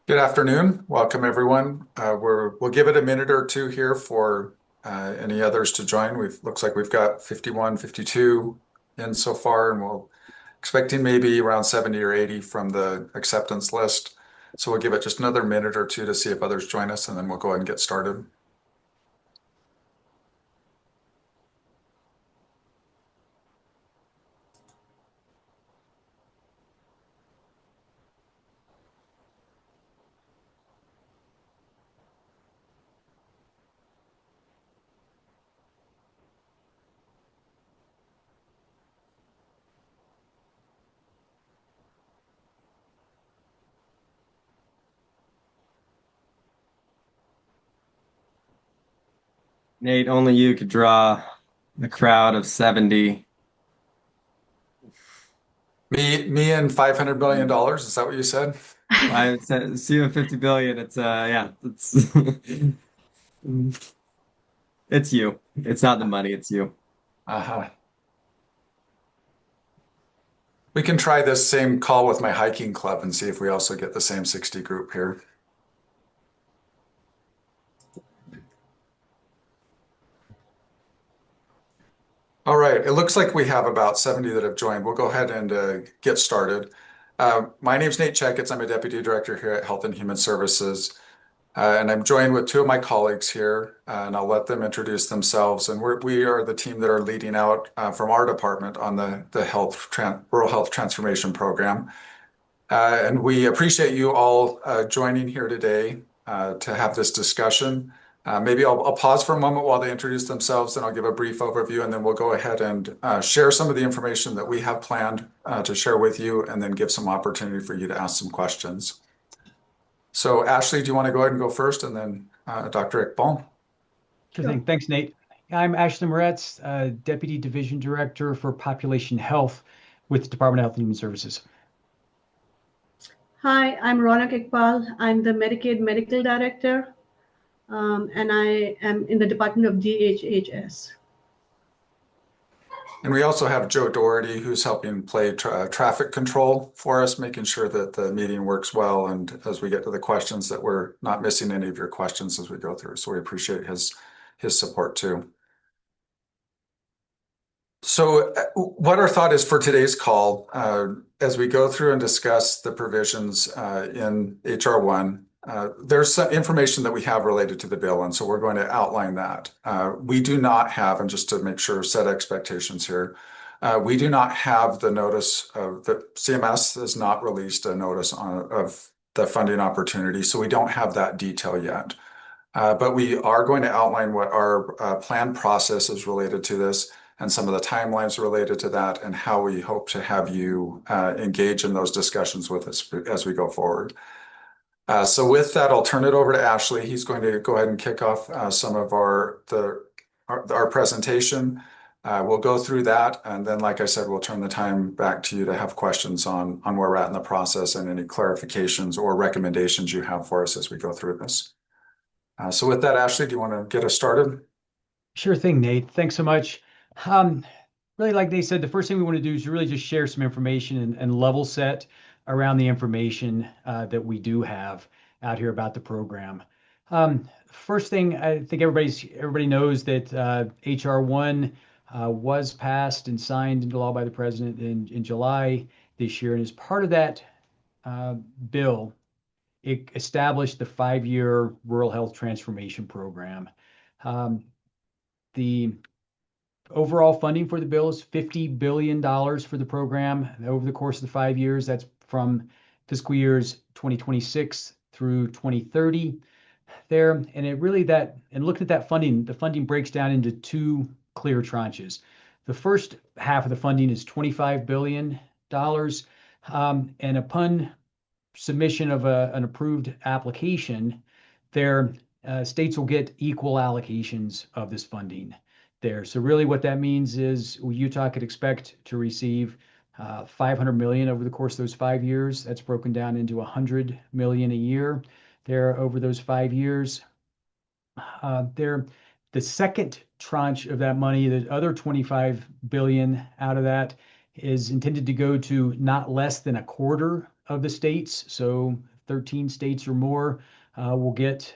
Good afternoon. Welcome, everyone. We'll give it a minute or two here for any others to join. Looks like we've got 51, 52 in so far, and we're expecting maybe around 70 or 80 from the acceptance list. So we'll give it just another minute or two to see if others join us, and then we'll go ahead and get started. Nate, only you could draw a crowd of 70. Me and $500 million, is that what you said? I said, see you 50 billion. It's yeah, it's it's you. It's not the money, it's you. Uh-huh. We can try this same call with my hiking club and see if we also get the same 60 group here. All right, it looks like we have about 70 that have joined. We'll go ahead and get started. My name's Nate Checketts. I'm a Deputy Director here at Health and Human Services, and I'm joined with two of my colleagues here, and I'll let them introduce themselves. And we are the team that are leading out from our department on the Rural Health Transformation Program. And we appreciate you all joining here today to have this discussion. Maybe I'll pause for a moment while they introduce themselves, and I'll give a brief overview, and then we'll go ahead and share some of the information that we have planned to share with you, and then give some opportunity for you to ask some questions. So, Ashley, do you want to go ahead and go first, and then Dr. Iqbal? Sure thing. Thanks, Nate. I'm Ashley Moretz, Deputy Division Director for Population Health with the Department of Health and Human Services. Hi, I'm Ronak Iqbal. I'm the Medicaid Medical Director, and I am in the Department of DHHS. And we also have Joe Doherty, who's helping play traffic control for us, making sure that the meeting works well. And as we get to the questions, that we're not missing any of your questions as we go through. So we appreciate his support too. So what our thought is for today's call, as we go through and discuss the provisions in HR 1, there's some information that we have related to the bill, and so we're going to outline that. We do not have, and just to make sure, set expectations here, we do not have the notice of the CMS has not released a notice of the funding opportunity, so we don't have that detail yet. But we are going to outline what our planned process is related to this, and some of the timelines related to that, and how we hope to have you engage in those discussions with us as we go forward. So with that, I'll turn it over to Ashley. He's going to go ahead and kick off some of our presentation. We'll go through that, and then, like I said, we'll turn the time back to you to have questions on where we're at in the process and any clarifications or recommendations you have for us as we go through this. So with that, Ashley, do you want to get us started? Sure thing, Nate. Thanks so much. Really, like they said, the first thing we want to do is really just share some information and level set around the information that we do have out here about the program. First thing, I think everybody knows that HR 1 was passed and signed into law by the president in July this year, and as part of that bill, it established the 5-year Rural Health Transformation Program. The overall funding for the bill is $50 billion for the program over the course of the 5 years. That's from fiscal years 2026 through 2030 there. And it really and looking at that funding, the funding breaks down into two clear tranches. The first half of the funding is $25 billion. And upon submission of an approved application, states will get equal allocations of this funding there. So really what that means is Utah could expect to receive $500 million over the course of those 5 years. That's broken down into $100 million a year there over those 5 years. The second tranche of that money, the other $25 billion out of that, is intended to go to not less than a quarter of the states. So 13 states or more will get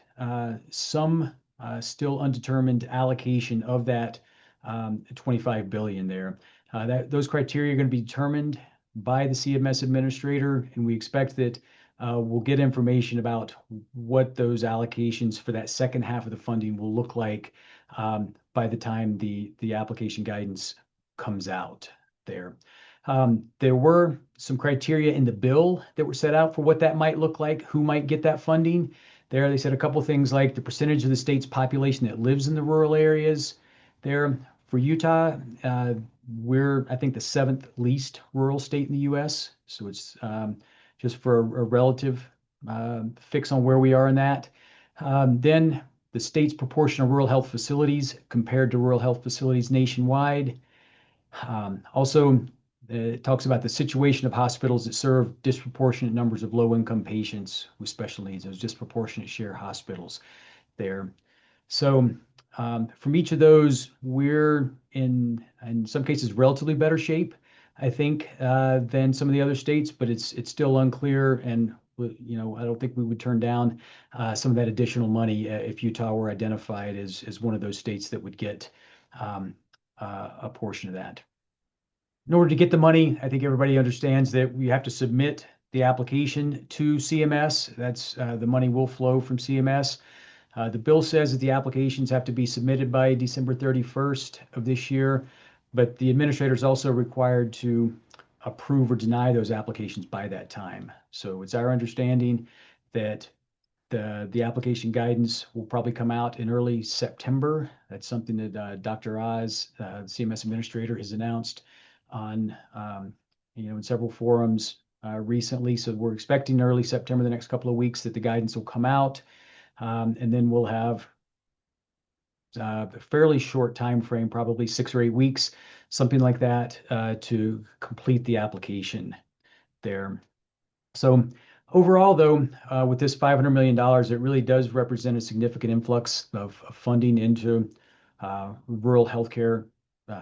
some still undetermined allocation of that 25 billion there. Those criteria are going to be determined by the CMS administrator, and we expect that we'll get information about what those allocations for that second half of the funding will look like by the time the application guidance comes out there. There were some criteria in the bill that were set out for what that might look like, who might get that funding. There, they said a couple things like the percentage of the state's population that lives in the rural areas. There, for Utah, we're, I think, the 7th least rural state in the U.S. So it's just for a relative fix on where we are in that. Then the state's proportion of rural health facilities compared to rural health facilities nationwide. Also, it talks about the situation of hospitals that serve disproportionate numbers of low-income patients with special needs, those disproportionate share hospitals there. So from each of those, we're in some cases, relatively better shape, I think, than some of the other states, but it's still unclear. And, you know, I don't think we would turn down some of that additional money if Utah were identified as one of those states that would get a portion of that. In order to get the money, I think everybody understands that we have to submit the application to CMS. That's the money will flow from CMS. The bill says that the applications have to be submitted by December 31st of this year, but the administrator is also required to approve or deny those applications by that time. So it's our understanding that the application guidance will probably come out in early September. That's something that Dr. Oz, the CMS administrator, has announced on, in several forums recently. So we're expecting early September, the next couple of weeks, that the guidance will come out. And then we'll have a fairly short time frame, probably 6 or 8 weeks, something like that, to complete the application there. So overall, though, with this $500 million, it really does represent a significant influx of funding into rural healthcare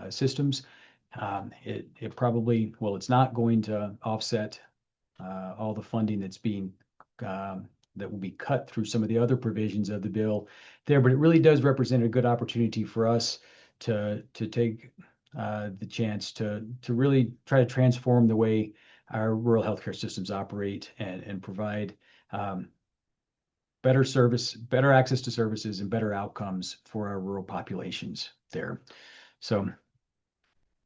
systems. It probably, well, it's not going to offset all the funding that's being that will be cut through some of the other provisions of the bill there, but it really does represent a good opportunity for us to take the chance to really try to transform the way our rural healthcare systems operate and provide better service, better access to services, and better outcomes for our rural populations there. So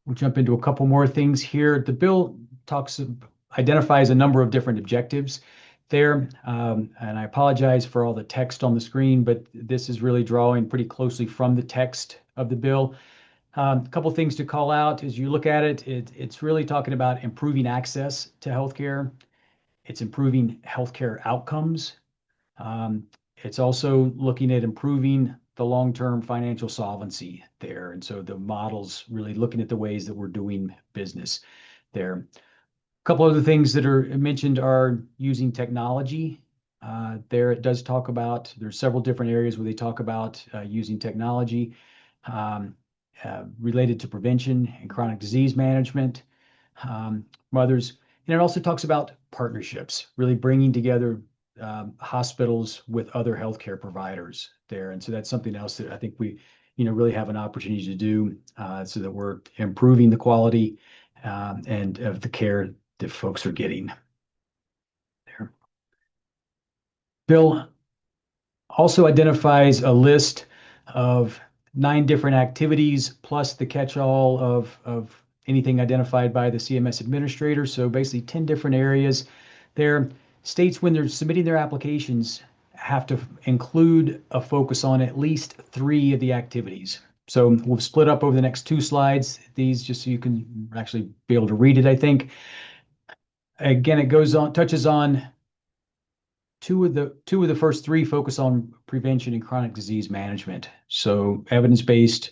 we'll jump into a couple more things here. The bill identifies a number of different objectives there. And I apologize for all the text on the screen, but this is really drawing pretty closely from the text of the bill. A couple of things to call out as you look at it. It's really talking about improving access to healthcare. It's improving healthcare outcomes. It's also looking at improving the long-term financial solvency there. And so the model's really looking at the ways that we're doing business there. A couple other things that are mentioned are using technology. There it does talk about, there's several different areas where they talk about using technology related to prevention and chronic disease management, others. And it also talks about partnerships, really bringing together hospitals with other healthcare providers there. And so that's something else that I think we, really have an opportunity to do so that we're improving the quality and of the care that folks are getting there. Bill also identifies a list of 9 different activities plus the catch-all of anything identified by the CMS administrator. So basically 10 different areas there. States, when they're submitting their applications, have to include a focus on at least 3 of the activities. So we'll split up over the next 2 slides, these just so you can actually be able to read it, I think. Again, it touches on two of the first 3 focus on prevention and chronic disease management. So evidence-based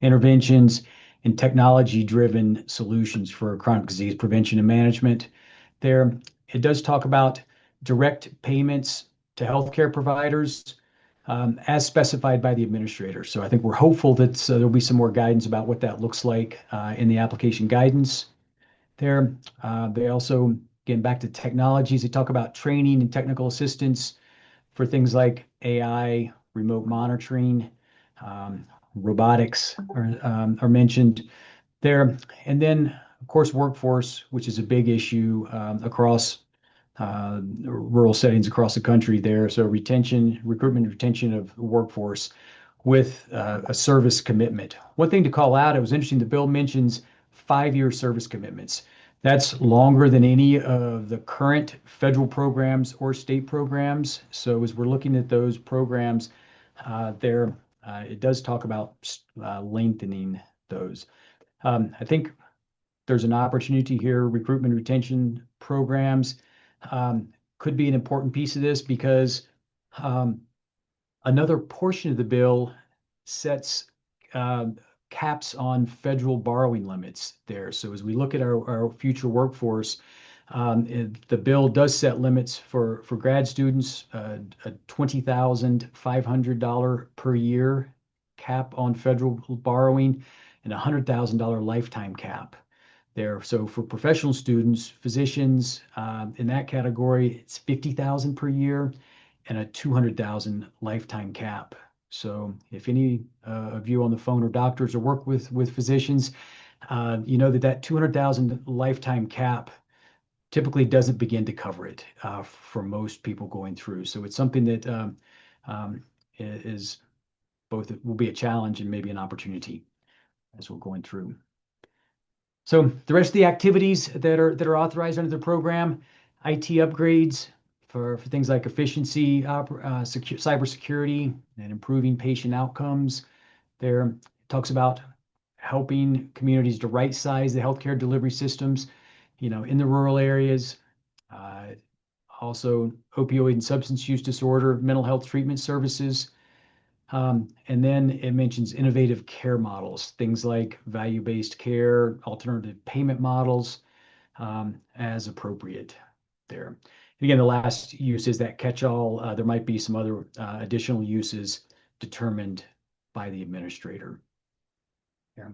interventions and technology-driven solutions for chronic disease prevention and management. There, it does talk about direct payments to healthcare providers as specified by the administrator. So I think we're hopeful that there'll be some more guidance about what that looks like in the application guidance there. They also Again, back to technologies, they talk about training and technical assistance for things like AI, remote monitoring, um, robotics are mentioned there. And then, of course, workforce, which is a big issue across rural settings across the country there. So retention, recruitment, retention of workforce with a service commitment. One thing to call out, it was interesting, the bill mentions 5-year service commitments. That's longer than any of the current federal programs or state programs. So as we're looking at those programs there, it does talk about lengthening those. I think there's an opportunity here. Recruitment retention programs could be an important piece of this because um, another portion of the bill sets uh, caps on federal borrowing limits there. So as we look at our future workforce, the bill does set limits for grad students, a $20,500 per year cap on federal borrowing and a $100,000 lifetime cap there. So for professional students, physicians, in that category, it's 50,000 per year and a 200,000 lifetime cap. So if any of you on the phone are doctors or work with physicians, you know that 200,000 lifetime cap typically doesn't begin to cover it for most people going through. So it's something that is both will be a challenge and maybe an opportunity as we're going through. So the rest of the activities that are authorized under the program, IT upgrades for things like efficiency, cybersecurity, and improving patient outcomes. There talks about helping communities to right size the healthcare delivery systems, in the rural areas. Uh, Also, opioid and substance use disorder, mental health treatment services. And then it mentions innovative care models, things like value-based care, alternative payment models, as appropriate there. And again, the last use is that catch-all. There might be some other additional uses determined by the administrator. Yeah.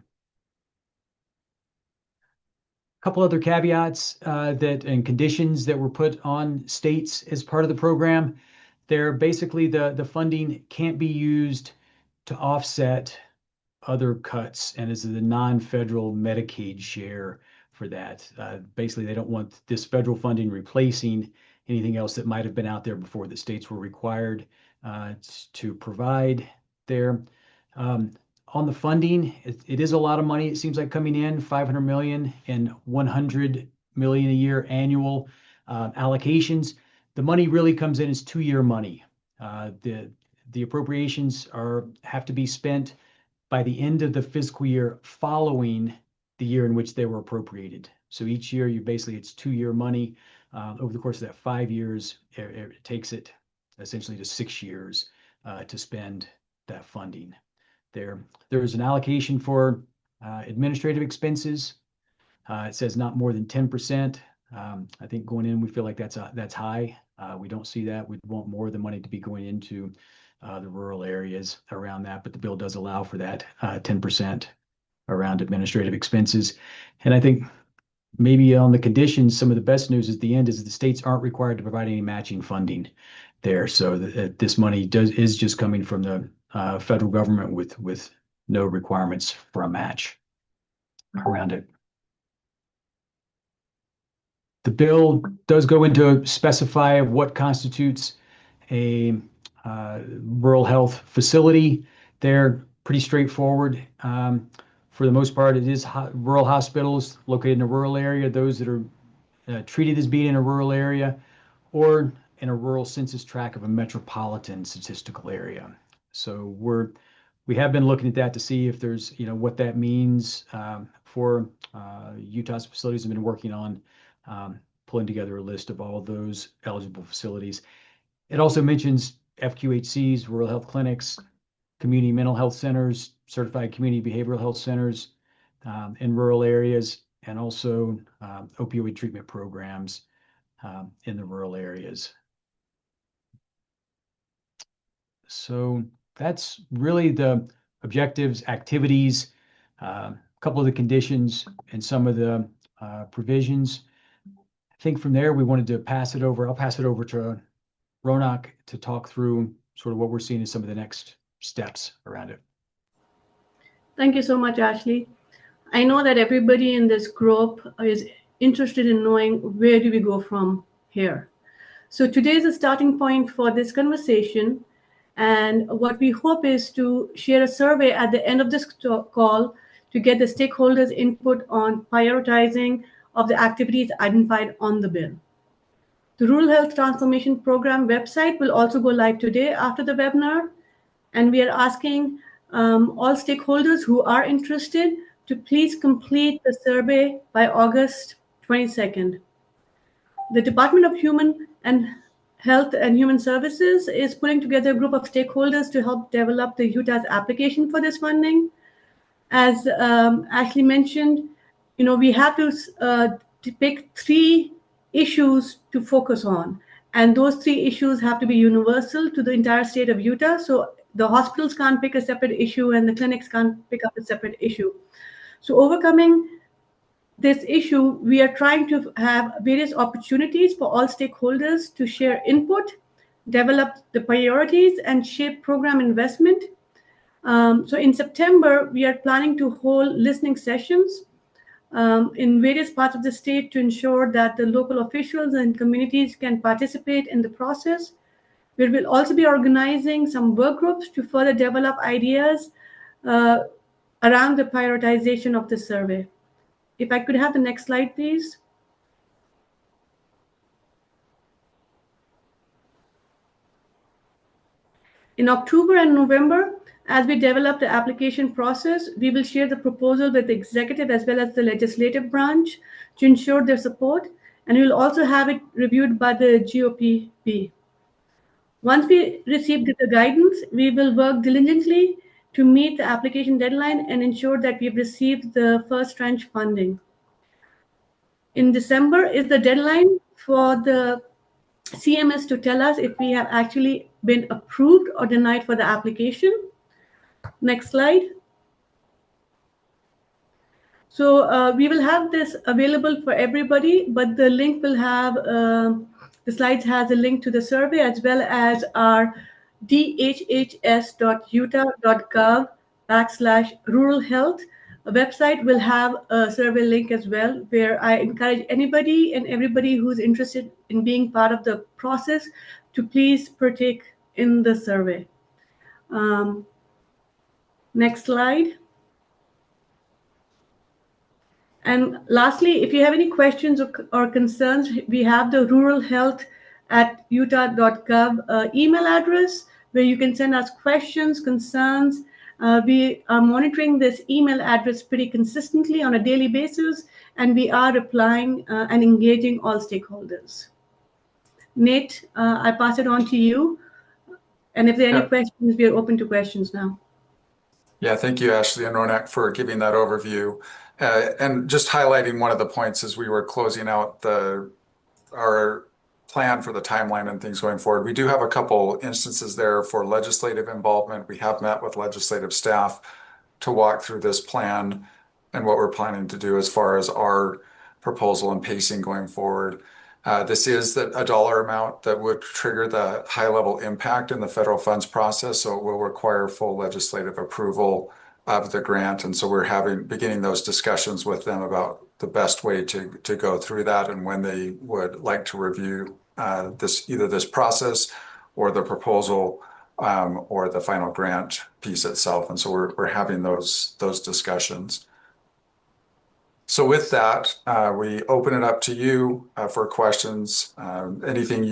A couple other caveats and conditions that were put on states as part of the program. They're basically the funding can't be used to offset other cuts and is the non-federal Medicaid share for that. Basically, they don't want this federal funding replacing anything else that might have been out there before the states were required to provide there. On the funding, it is a lot of money. It seems like coming in 500 million and 100 million a year annual allocations. The money really comes in as 2-year money. The appropriations have to be spent by the end of the fiscal year following the year in which they were appropriated. So each year, it's 2-year money. Over the course of that 5 years, it takes it essentially to 6 years to spend that funding. There's an allocation for administrative expenses. It says not more than 10%. I think going in, we feel like that's high. We don't see that. We'd want more of the money to be going into the rural areas around that, but the bill does allow for that 10% around administrative expenses. And I think maybe on the conditions, some of the best news at the end is the states aren't required to provide any matching funding there. So this money is just coming from the federal government with no requirements for a match around it. The bill does go into specify what constitutes a rural health facility. They're pretty straightforward. For the most part, it is rural hospitals located in a rural area, those that are treated as being in a rural area, or in a rural census tract of a metropolitan statistical area. So we have been looking at that to see if there's, what that means for Utah's facilities. Have been working on pulling together a list of all of those eligible facilities. It also mentions FQHCs, rural health clinics, community mental health centers, certified community behavioral health centers in rural areas, and also opioid treatment programs in the rural areas. So that's really the objectives, activities, a couple of the conditions, and some of the provisions. think from there, we wanted to pass it over. I'll pass it over to Ronak to talk through sort of what we're seeing as some of the next steps around it. Thank you so much, Ashley. I know that everybody in this group is interested in knowing where do we go from here. So today is a starting point for this conversation. And what we hope is to share a survey at the end of this call to get the stakeholders' input on prioritizing of the activities identified on the bill. The Rural Health Transformation Program website will also go live today after the webinar. And we are asking all stakeholders who are interested to please complete the survey by August 22nd. The Department of Health and Human Services is putting together a group of stakeholders to help develop the Utah's application for this funding. As Ashley mentioned, we have to pick 3 issues to focus on. And those 3 issues have to be universal to the entire state of Utah. So the hospitals can't pick a separate issue and the clinics can't pick up a separate issue. So overcoming this issue, we are trying to have various opportunities for all stakeholders to share input, develop the priorities, and shape program investment. So in September, we are planning to hold listening sessions in various parts of the state to ensure that the local officials and communities can participate in the process. We will also be organizing some work groups to further develop ideas around the prioritization of the survey. If I could have the next slide, please. In October and November, as we develop the application process, we will share the proposal with the executive as well as the legislative branch to ensure their support, and we will also have it reviewed by the GOPP. Once we receive the guidance, we will work diligently to meet the application deadline and ensure that we've received the first tranche funding. In December is the deadline for the CMS to tell us if we have actually been approved or denied for the application. Next slide. So we will have this available for everybody, but the link will have, the slides has a link to the survey as well as our dhhs.utah.gov/rural health. A website will have a survey link as well, where I encourage anybody and everybody who's interested in being part of the process to please partake in the survey. Next slide. And lastly, if you have any questions or concerns, we have the ruralhealth@utah.gov email address where you can send us questions, concerns. We are monitoring this email address pretty consistently on a daily basis, and we are replying and engaging all stakeholders. Nate, I pass it on to you. And if there are any questions, we are open to questions now. Yeah, thank you, Ashley and Ronak, for giving that overview. And just highlighting one of the points as we were closing out our plan for the timeline and things going forward. We do have a couple instances there for legislative involvement. We have met with legislative staff to walk through this plan and what we're planning to do as far as our proposal and pacing going forward. This is a dollar amount that would trigger the high-level impact in the federal funds process, so it will require full legislative approval of the grant. And so we're beginning those discussions with them about the best way to go through that and when they would like to review either this process or the proposal or the final grant piece itself. And so we're having those discussions. So with that, we open it up to you for questions. Anything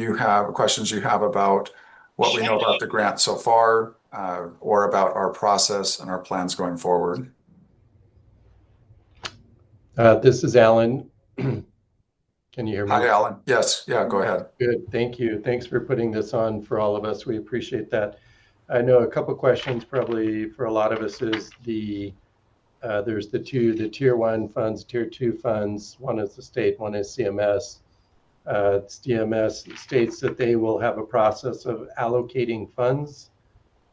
questions you have about what we know about the grant so far, or about our process and our plans going forward. This is Alan. Can you hear me? Hi, Alan. Yes. Yeah, go ahead. Good. Thank you. Thanks for putting this on for all of us. We appreciate that. I know a couple questions probably for a lot of us is there's the tier 1 funds, tier 2 funds. One is the state, one is CMS. CMS states that they will have a process of allocating funds,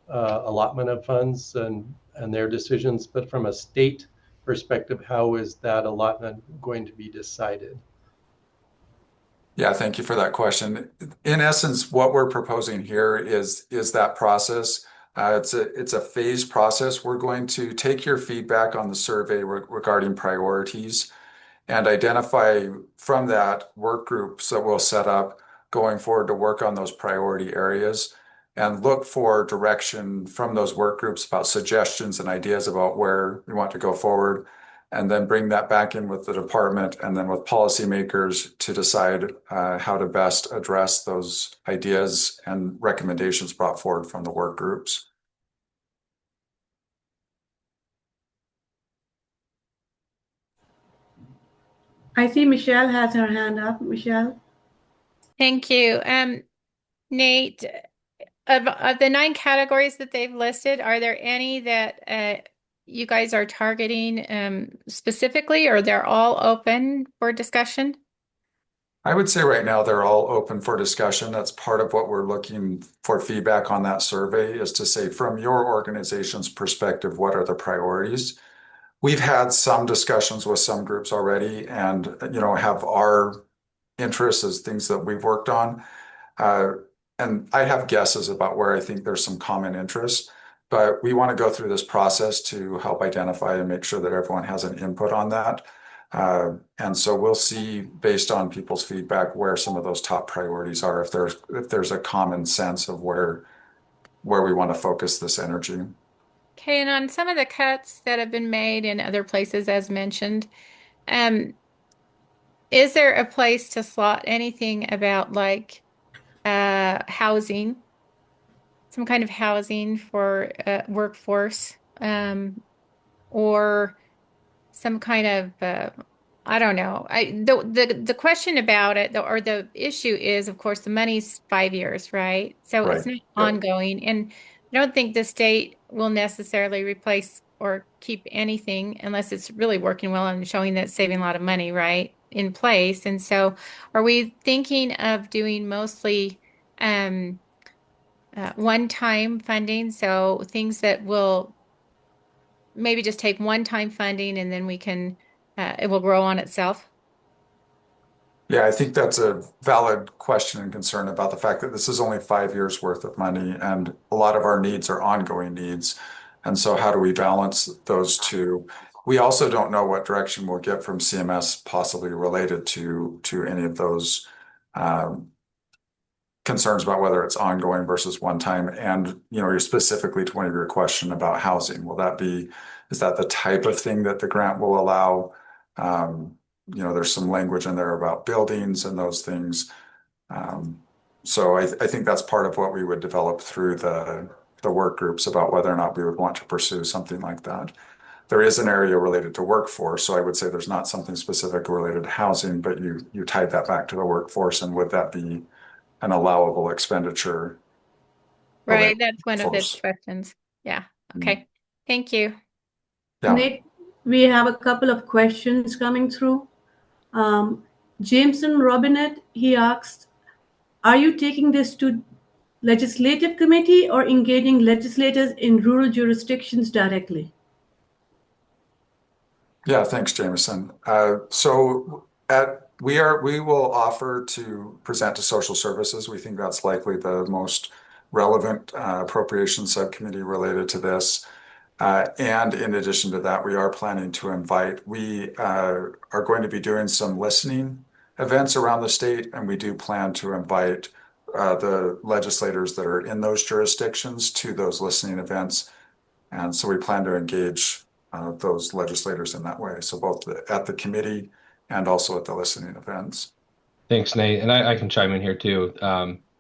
allotment of funds and their decisions. But from a state perspective, how is that allotment going to be decided? Yeah, thank you for that question. In essence, what we're proposing here is that process. It's a phased process. We're going to take your feedback on the survey regarding priorities and identify from that work groups that we'll set up going forward to work on those priority areas and look for direction from those work groups about suggestions and ideas about where we want to go forward, and then bring that back in with the department and then with policymakers to decide how to best address those ideas and recommendations brought forward from the work groups. I see Michelle has her hand up. Michelle? Thank you. Nate, of the 9 categories that they've listed, are there any that you guys are targeting specifically, or they're all open for discussion? I would say right now they're all open for discussion. That's part of what we're looking for feedback on that survey, is to say, from your organization's perspective, what are the priorities? We've had some discussions with some groups already and, have our interests as things that we've worked on. Uh, and I have guesses about where I think there's some common interest, but we want to go through this process to help identify and make sure that everyone has an input on that. And so we'll see, based on people's feedback, where some of those top priorities are, if there's a common sense of where we want to focus this energy. Okay, and on some of the cuts that have been made in other places, as mentioned, um, is there a place to slot anything about like housing, some kind of housing for workforce, or some kind of I don't know. The question about it, or the issue is, of course, the money's 5 years, right? So Right. it's not Yep. ongoing, and I don't think the state will necessarily replace or keep anything unless it's really working well and showing that it's saving a lot of money, right, in place. And so, are we thinking of doing mostly um, one-time funding? So things that will maybe just take one-time funding and then we can it will grow on itself. Yeah, I think that's a valid question and concern about the fact that this is only 5 years worth of money, and a lot of our needs are ongoing needs. And so, how do we balance those two? We also don't know what direction we'll get from CMS, possibly related to any of those um, concerns about whether it's ongoing versus one time. And you're specifically to one of your question about housing. Is that the type of thing that the grant will allow? There's some language in there about buildings and those things. So I think that's part of what we would develop through the work groups about whether or not we would want to pursue something like that. There is an area related to workforce, so I would say there's not something specific related to housing, but you tied that back to the workforce, and would that be an allowable expenditure Right, related that's to one of the force? questions. Yeah. Mm. Okay. Thank you. Yeah. Nate, we have a couple of questions coming through. Jameson Robinette, he asked, are you taking this to legislative committee or engaging legislators in rural jurisdictions directly? Yeah, thanks, Jameson. We will offer to present to social services. We think that's likely the most relevant appropriations subcommittee related to this. And in addition to that, we are planning to invite, we are going to be doing some listening events around the state, and we do plan to invite the legislators that are in those jurisdictions to those listening events. And so we plan to engage those legislators in that way. So both at the committee and also at the listening events. Thanks, Nate. And I can chime in here too.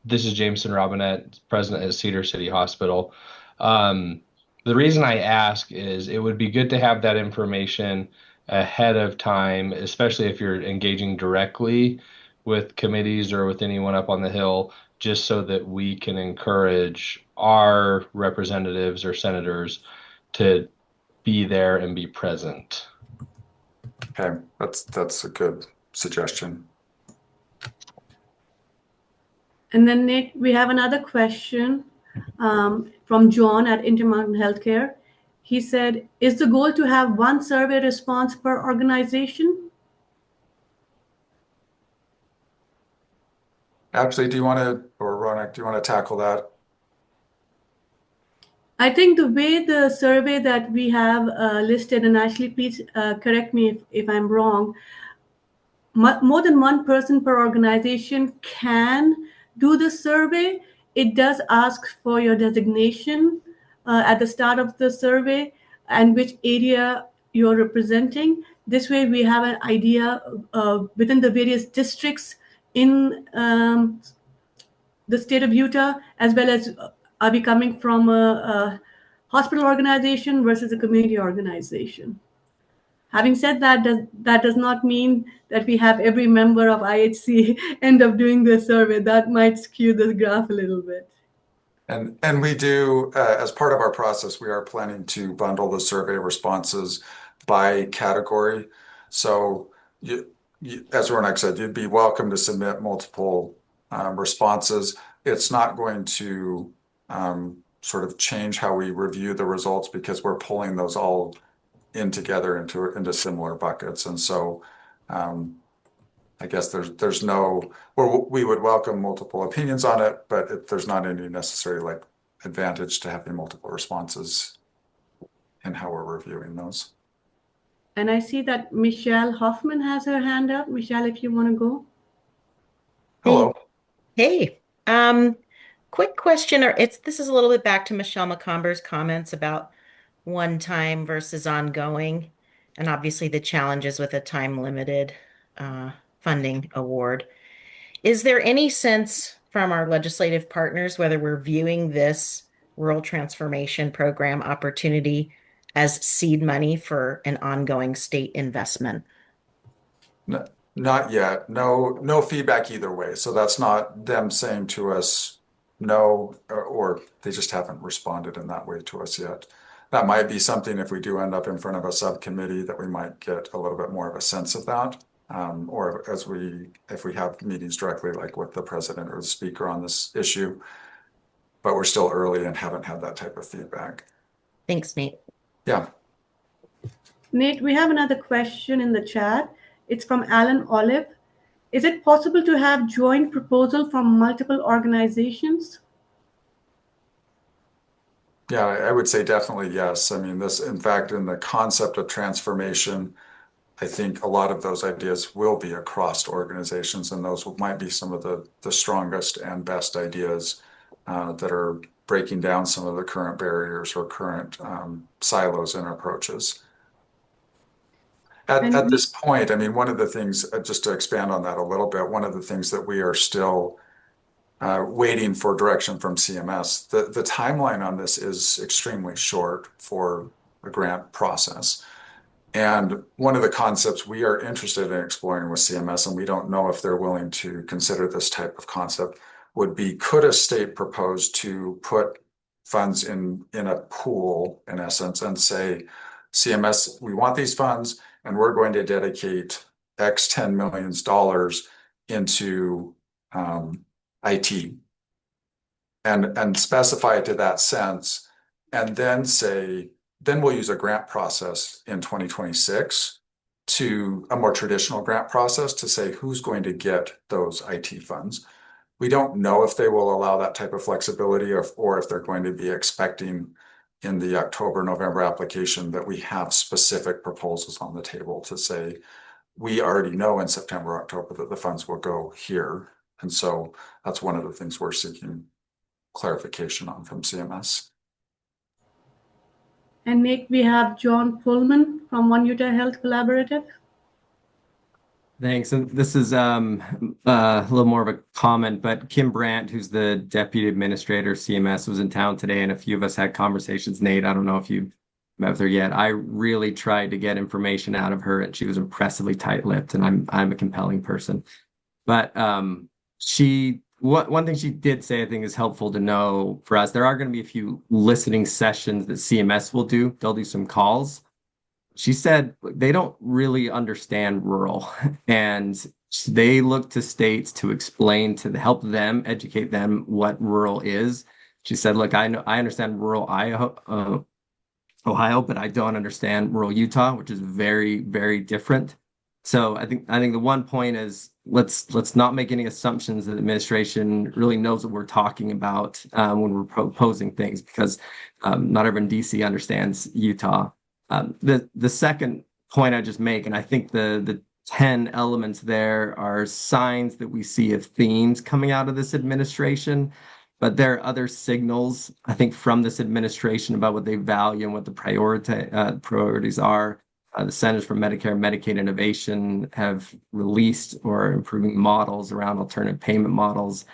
This is Jameson Robinette, president at Cedar City Hospital. The reason I ask is it would be good to have that information ahead of time, especially if you're engaging directly with committees or with anyone up on the Hill, just so that we can encourage our representatives or senators to be there and be present. Okay, that's a good suggestion. And then, Nate, we have another question from John at Intermountain Healthcare. He said, is the goal to have one survey response per organization? Ashley, do you want to, or Ronak, do you want to tackle that? I think the way the survey that we have listed, and Ashley, please correct me if I'm wrong, more than one person per organization can do the survey. It does ask for your designation at the start of the survey and which area you're representing. This way, we have an idea within the various districts in the state of Utah, as well as are we coming from a hospital organization versus a community organization. Having said that, that does not mean that we have every member of IHC end up doing the survey. That might skew the graph a little bit. And we do, as part of our process, we are planning to bundle the survey responses by category. So as Ronak said, you'd be welcome to submit multiple responses. It's not going to sort of change how we review the results because we're pulling those all in together into similar buckets. And so I guess there's no, or we would welcome multiple opinions on it, but there's not any necessary like advantage to having multiple responses in how we're reviewing those. And I see that Michelle Hoffman has her hand up. Michelle, if you want to go. Hello. Hey, quick question, or this is a little bit back to Michelle McComber's comments about one time versus ongoing, and obviously the challenges with a time limited funding award. Is there any sense from our legislative partners whether we're viewing this rural transformation program opportunity as seed money for an ongoing state investment? No, not yet. No feedback either way. So that's not them saying to us no, or they just haven't responded in that way to us yet. That might be something if we do end up in front of a subcommittee that we might get a little bit more of a sense of that. Or if we have meetings directly like with the president or the speaker on this issue, but we're still early and haven't had that type of feedback. Thanks, Nate. Yeah. Nate, we have another question in the chat. It's from Alan Olive. Is it possible to have joint proposal from multiple organizations? Yeah, I would say definitely yes. I mean, in fact, in the concept of transformation, I think a lot of those ideas will be across organizations, and those might be some of the strongest and best ideas that are breaking down some of the current barriers or current silos in approaches. At this point, I mean, one of the things, just to expand on that a little bit, one of the things that we are still waiting for direction from CMS, the timeline on this is extremely short for a grant process. And one of the concepts we are interested in exploring with CMS, and we don't know if they're willing to consider this type of concept, would be could a state propose to put funds in a pool, in essence, and say, CMS, we want these funds, and we're going to dedicate X $10 million into IT and specify it to that sense, and then say, then we'll use a grant process in 2026 to a more traditional grant process to say who's going to get those IT funds. We don't know if they will allow that type of flexibility or if they're going to be expecting in the October, November application that we have specific proposals on the table to say, we already know in September, October that the funds will go here. And so that's one of the things we're seeking clarification on from CMS. And Nick, we have John Pullman from One Utah Health Collaborative. Thanks. And this is a little more of a comment, but Kim Brandt, who's the deputy administrator of CMS, was in town today, and a few of us had conversations. Nate, I don't know if you've met with her yet. I really tried to get information out of her, and she was impressively tight-lipped, and I'm a compelling person. But one thing she did say I think is helpful to know for us. There are going to be a few listening sessions that CMS will do. They'll do some calls. She said they don't really understand rural, and they look to states to explain help them educate them what rural is. She said, "Look, I understand rural Ohio, but I don't understand rural Utah, which is very, very different." So I think the one point is let's not make any assumptions that the administration really knows what we're talking about when we're proposing things, because not everyone in DC understands Utah. The second point I just make, and I think the 10 elements there are signs that we see of themes coming out of this administration, but there are other signals, I think, from this administration about what they value and what the priorities are. The Centers for Medicare and Medicaid Innovation have released or improving models around alternative payment models.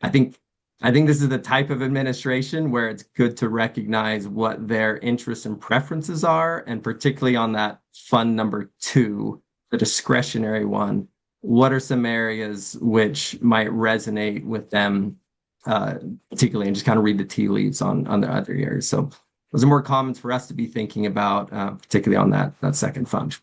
I think I think this is the type of administration where it's good to recognize what their interests and preferences are, and particularly on that fund number two, the discretionary one. What are some areas which might resonate with them, particularly, and just kind of read the tea leaves on the other areas. So those are more comments for us to be thinking about, particularly on that second fund.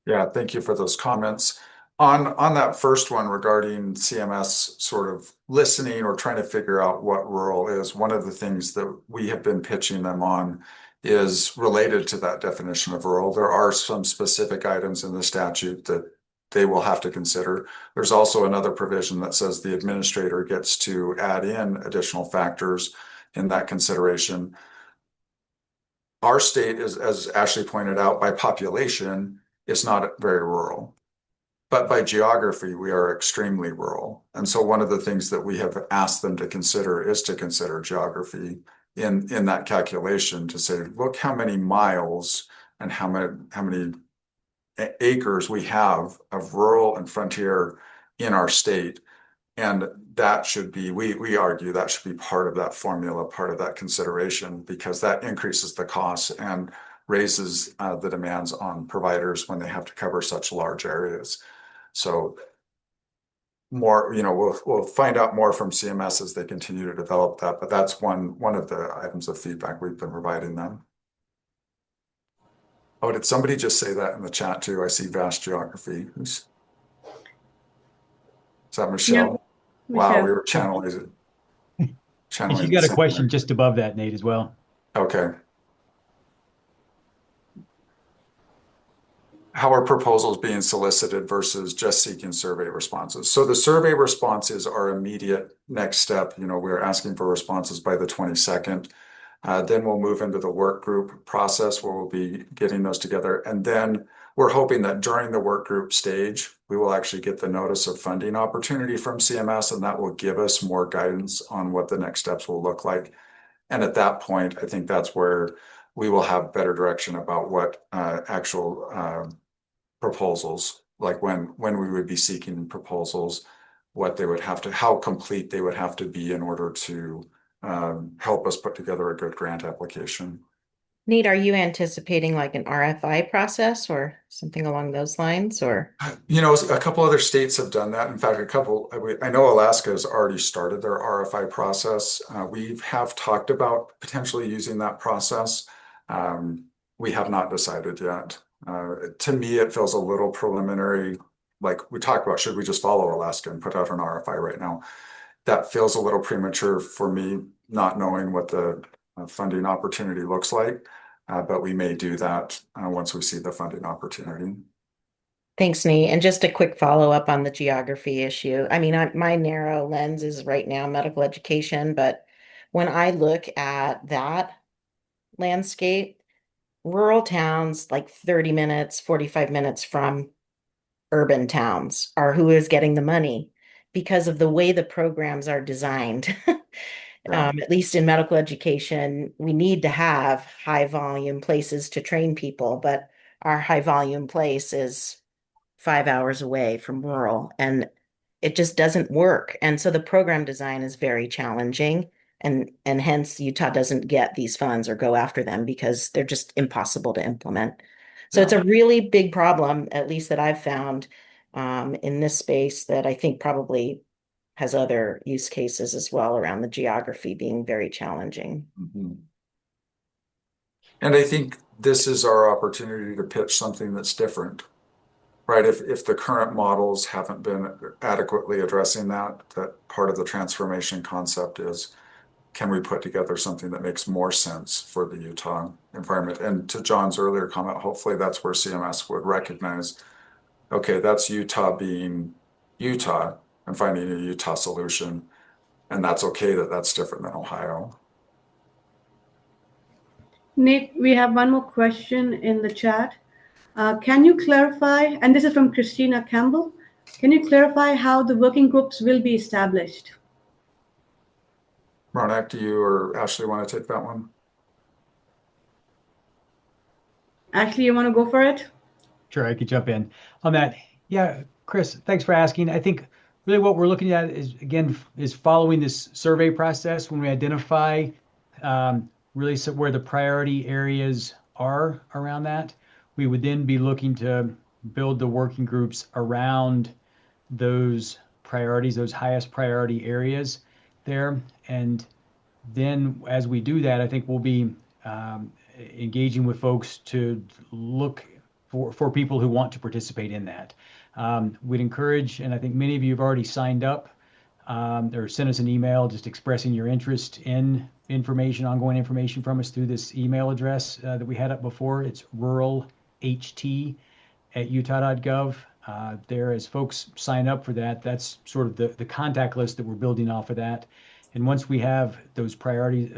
Yeah, thank you for those comments. On that first one regarding CMS sort of listening or trying to figure out what rural is, one of the things that we have been pitching them on is related to that definition of rural. There are some specific items in the statute that they will have to consider. There's also another provision that says the administrator gets to add in additional factors in that consideration. Our state is, as Ashley pointed out, by population, it's not very rural. But by geography, we are extremely rural. And so one of the things that we have asked them to consider is to consider geography in that calculation, to say, look how many miles and how many acres we have of rural and frontier in our state. And that should be, we argue that should be part of that formula, part of that consideration, because that increases the costs and raises the demands on providers when they have to cover such large areas. So more, we'll find out more from CMS as they continue to develop that, but that's one of the items of feedback we've been providing them. Oh, did somebody just say that in the chat too? I see vast geography. Is that Michelle? Yeah, Wow, Michelle. we were channeling And she's the got a same question thing. just above that, Nate, as well. Okay. How are proposals being solicited versus just seeking survey responses? So the survey responses are immediate next step. We're asking for responses by the 22nd. Then we'll move into the work group process where we'll be getting those together. And then we're hoping that during the work group stage, we will actually get the notice of funding opportunity from CMS, and that will give us more guidance on what the next steps will look like. And at that point, I think that's where we will have better direction about what actual proposals, like when we would be seeking proposals, what they would have to, how complete they would have to be in order to help us put together a good grant application. Nate, are you anticipating like an RFI process or something along those lines, or? A couple other states have done that. In fact, I know Alaska has already started their RFI process. We have talked about potentially using that process. We have not decided yet. To me, it feels a little preliminary. Like we talked about, should we just follow Alaska and put out an RFI right now? That feels a little premature for me, not knowing what the funding opportunity looks like. But we may do that once we see the funding opportunity. Thanks, Nate. And just a quick follow-up on the geography issue. I mean, my narrow lens is right now medical education, but when I look at that landscape, rural towns like 30 minutes, 45 minutes from urban towns are who is getting the money because of the way the programs are designed. Yeah. At least in medical education, we need to have high volume places to train people, but our high volume place is 5 hours away from rural, and it just doesn't work. And so the program design is very challenging, and hence Utah doesn't get these funds or go after them because they're just impossible to implement. So it's a really big problem, at least that I've found in this space, that I think probably has other use cases as well around the geography being very challenging. Mm-hmm. And I think this is our opportunity to pitch something that's different, right? If the current models haven't been adequately addressing that part of the transformation concept is, can we put together something that makes more sense for the Utah environment? And to John's earlier comment, hopefully that's where CMS would recognize okay, that's Utah being Utah and finding a Utah solution. And that's okay that that's different than Ohio. Nate, we have one more question in the chat. Can you clarify, and this is from Christina Campbell, can you clarify how the working groups will be established? Ronak, do you or Ashley want to take that one? Ashley, you want to go for it? Sure, I could jump in on that. Yeah, Chris, thanks for asking. I think really what we're looking at is, again, is following this survey process when we identify really where the priority areas are around that. We would then be looking to build the working groups around those priorities, those highest priority areas there. And then as we do that, I think we'll be engaging with folks to look for people who want to participate in that. We'd encourage, and I think many of you have already signed up or sent us an email just expressing your interest in information, ongoing information from us through this email address that we had up before. It's ruralht@utah.gov. There, as folks sign up for that, that's sort of the contact list that we're building off of that. And once we have those priority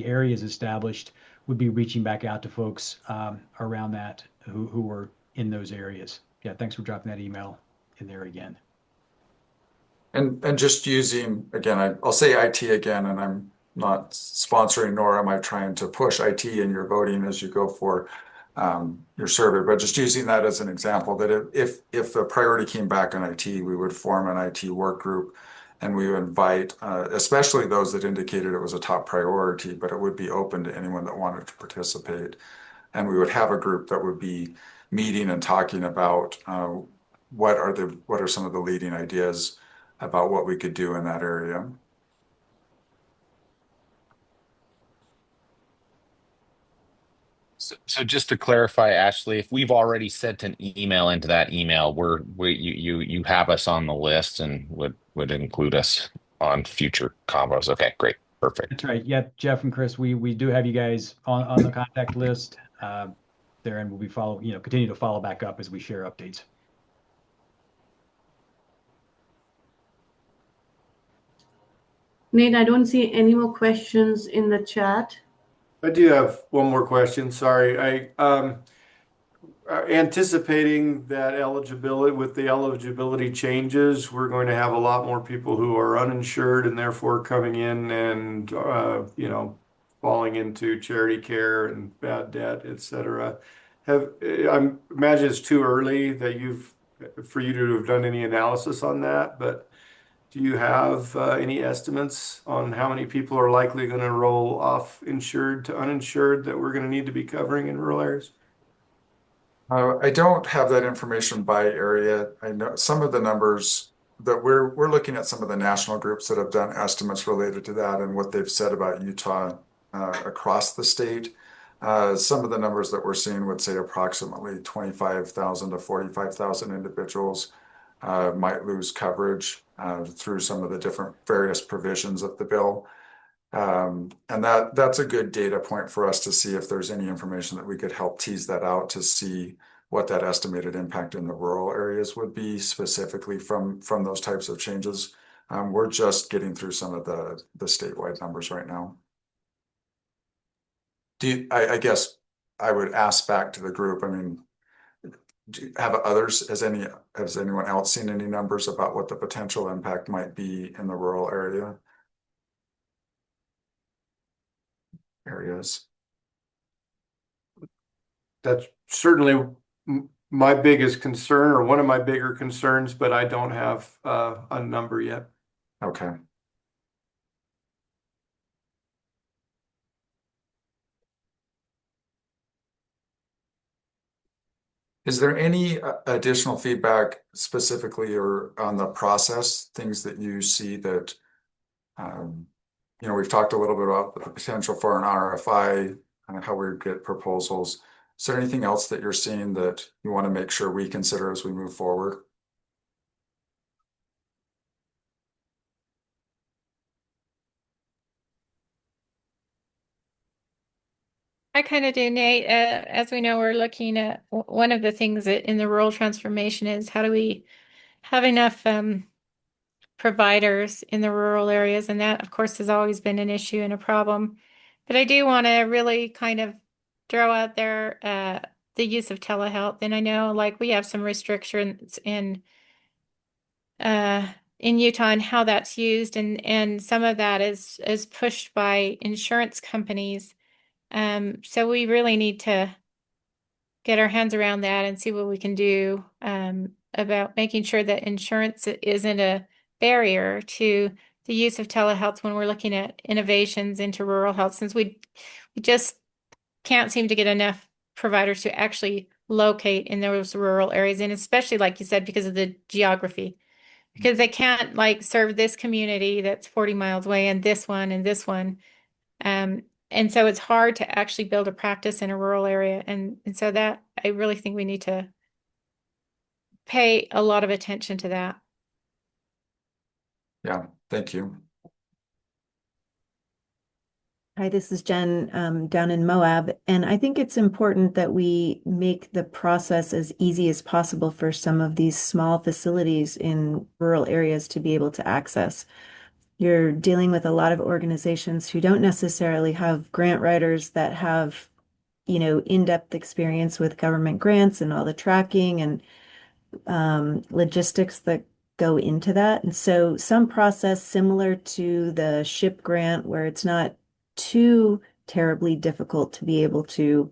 areas established, we'd be reaching back out to folks around that who are in those areas. Yeah, thanks for dropping that email in there again. And just using, again, I'll say IT again, and I'm not sponsoring nor am I trying to push IT in your voting as you go for your survey, but just using that as an example that if the priority came back on IT, we would form an IT work group and we would invite, especially those that indicated it was a top priority, but it would be open to anyone that wanted to participate. And we would have a group that would be meeting and talking about what are some of the leading ideas about what we could do in that area. So just to clarify, Ashley, if we've already sent an email into that email, you have us on the list and would include us on future combos. Okay, great, perfect. That's right. Yeah, Jeff and Chris, we do have you guys on the contact list there, and we'll be continue to follow back up as we share updates. Nate, I don't see any more questions in the chat. I do have one more question. Sorry. Anticipating that with the eligibility changes, we're going to have a lot more people who are uninsured and therefore coming in and, falling into charity care and bad debt, et cetera. I imagine it's too early for you to have done any analysis on that, but do you have any estimates on how many people are likely going to roll off insured to uninsured that we're going to need to be covering in rural areas? I don't have that information by area. I know some of the numbers that we're looking at some of the national groups that have done estimates related to that and what they've said about Utah across the state. Some of the numbers that we're seeing would say approximately 25,000 to 45,000 individuals might lose coverage through some of the different various provisions of the bill. And that's a good data point for us to see if there's any information that we could help tease that out to see what that estimated impact in the rural areas would be specifically from those types of changes. We're just getting through some of the statewide numbers right now. I guess I would ask back to the group, I mean, has anyone else seen any numbers about what the potential impact might be in the rural areas? That's certainly my biggest concern, or one of my bigger concerns, but I don't have a number yet. Okay. Is there any additional feedback specifically or on the process, things that you see that, we've talked a little bit about the potential for an RFI and how we get proposals. Is there anything else that you're seeing that you want to make sure we consider as we move forward? I kind of do, Nate. As we know, we're looking at one of the things that in the rural transformation is how do we have enough providers in the rural areas, and that, of course, has always been an issue and a problem. But I do want to really kind of throw out there the use of telehealth, and I know like we have some restrictions in Utah and how that's used, and some of that is pushed by insurance companies. So we really need to get our hands around that and see what we can do about making sure that insurance isn't a barrier to the use of telehealth when we're looking at innovations into rural health, since we just can't seem to get enough providers to actually locate in those rural areas, and especially like you said, because of the geography, because they can't like serve this community that's 40 miles away and this one and this one. And so it's hard to actually build a practice in a rural area. And so that I really think we need to pay a lot of attention to that. Yeah, thank you. Hi, this is Jen down in Moab, and I think it's important that we make the process as easy as possible for some of these small facilities in rural areas to be able to access. You're dealing with a lot of organizations who don't necessarily have grant writers that have, in-depth experience with government grants and all the tracking and logistics that go into that. And so some process similar to the SHIP grant where it's not too terribly difficult to be able to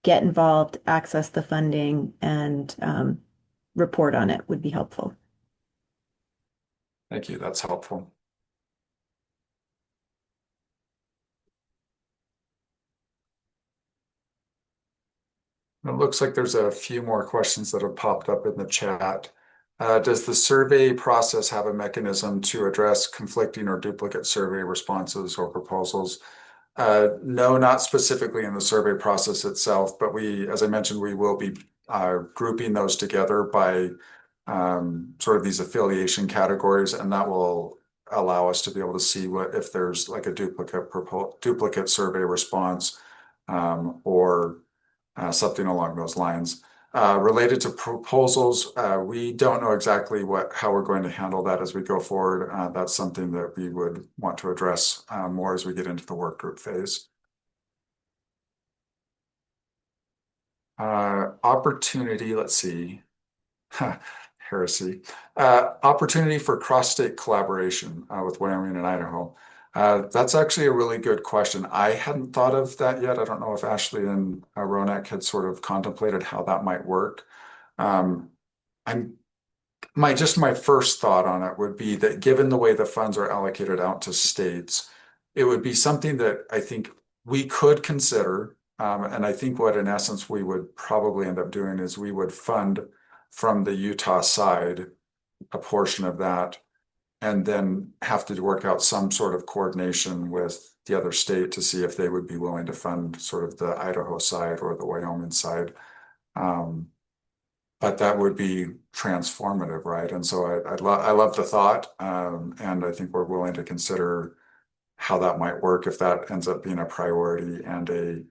get involved, access the funding, and report on it would be helpful. Thank you. That's helpful. It looks like there's a few more questions that have popped up in the chat. Does the survey process have a mechanism to address conflicting or duplicate survey responses or proposals? No, not specifically in the survey process itself, but as I mentioned, we will be grouping those together by sort of these affiliation categories, and that will allow us to be able to see if there's like a duplicate survey response or something along those lines. Related to proposals, we don't know exactly how we're going to handle that as we go forward. That's something that we would want to address more as we get into the work group phase. Opportunity, let's see. Heresy. Opportunity for cross-state collaboration with Wyoming and Idaho. That's actually a really good question. I hadn't thought of that yet. I don't know if Ashley and Ronak had sort of contemplated how that might work. I'm my first thought on it would be that given the way the funds are allocated out to states, it would be something that I think we could consider. And I think what in essence we would probably end up doing is we would fund from the Utah side a portion of that and then have to work out some sort of coordination with the other state to see if they would be willing to fund sort of the Idaho side or the Wyoming side. But that would be transformative, right? And so I love the thought, and I think we're willing to consider how that might work if that ends up being a priority and a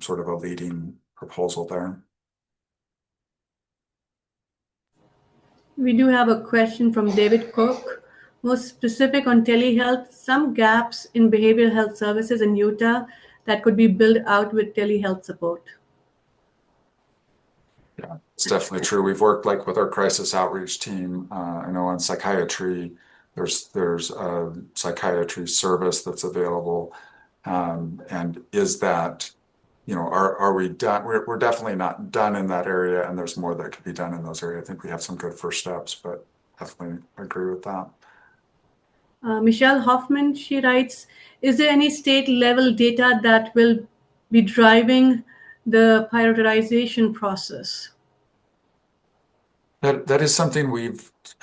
sort of a leading proposal there. We do have a question from David Cook, more specific on telehealth, some gaps in behavioral health services in Utah that could be built out with telehealth support. Yeah, it's definitely true. We've worked like with our crisis outreach team. I know on psychiatry, there's a psychiatry service that's available. And is that, are we done? We're definitely not done in that area, and there's more that could be done in those areas. I think we have some good first steps, but definitely agree with that. Michelle Hoffman, she writes, is there any state level data that will be driving the prioritization process? That is something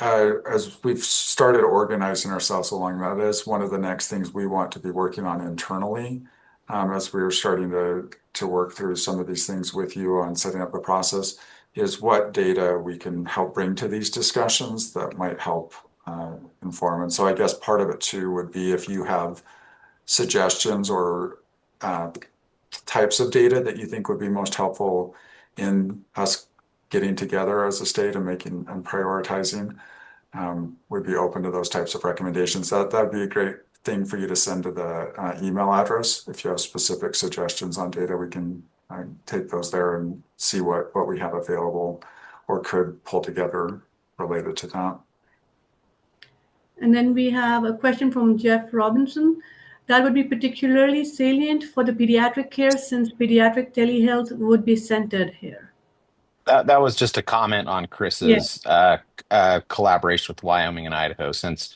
as we've started organizing ourselves along that is one of the next things we want to be working on internally, as we are starting to work through some of these things with you on setting up the process, is what data we can help bring to these discussions that might help inform. And so I guess part of it too would be if you have suggestions or types of data that you think would be most helpful in us getting together as a state and making and prioritizing, we'd be open to those types of recommendations. That'd be a great thing for you to send to the email address. If you have specific suggestions on data, we can take those there and see what we have available or could pull together related to that. And then we have a question from Jeff Robinson. That would be particularly salient for the pediatric care since pediatric telehealth would be centered here. That was just a comment on Yeah. Chris's collaboration with Wyoming and Idaho, since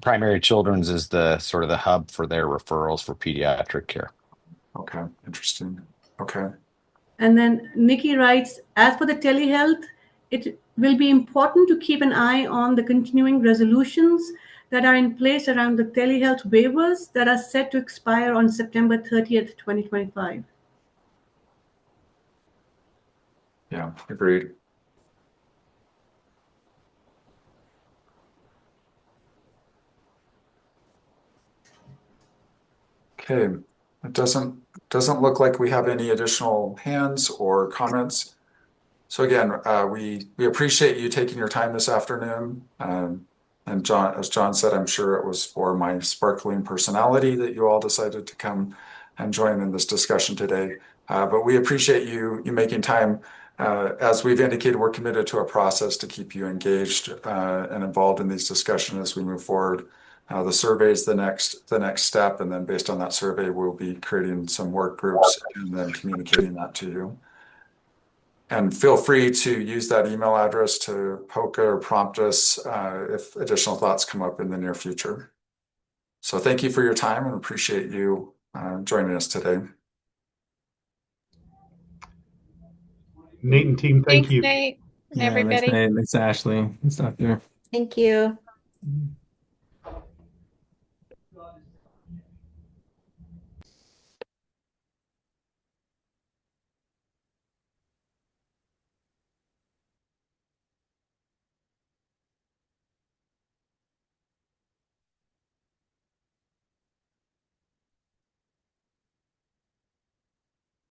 Primary Children's is the sort of the hub for their referrals for pediatric care. Okay, interesting. Okay. And then Nikki writes, as for the telehealth, it will be important to keep an eye on the continuing resolutions that are in place around the telehealth waivers that are set to expire on September 30th, 2025. Yeah, agreed. Okay, it doesn't look like we have any additional hands or comments. So again, we appreciate you taking your time this afternoon. And John, as John said, I'm sure it was for my sparkling personality that you all decided to come and join in this discussion today. But we appreciate you making time. As we've indicated, we're committed to a process to keep you engaged and involved in these discussions as we move forward. The survey is the next step, and then based on that survey, we'll be creating some work groups and then communicating that to you. And feel free to use that email address to poke or prompt us if additional thoughts come up in the near future. So thank you for your time and appreciate you joining us today. Nate and team, thank Thanks, you. Nate, and Yeah, thanks, everybody. Nate. Thanks, Ashley. Thanks, Doctor. Thank you. Mhm.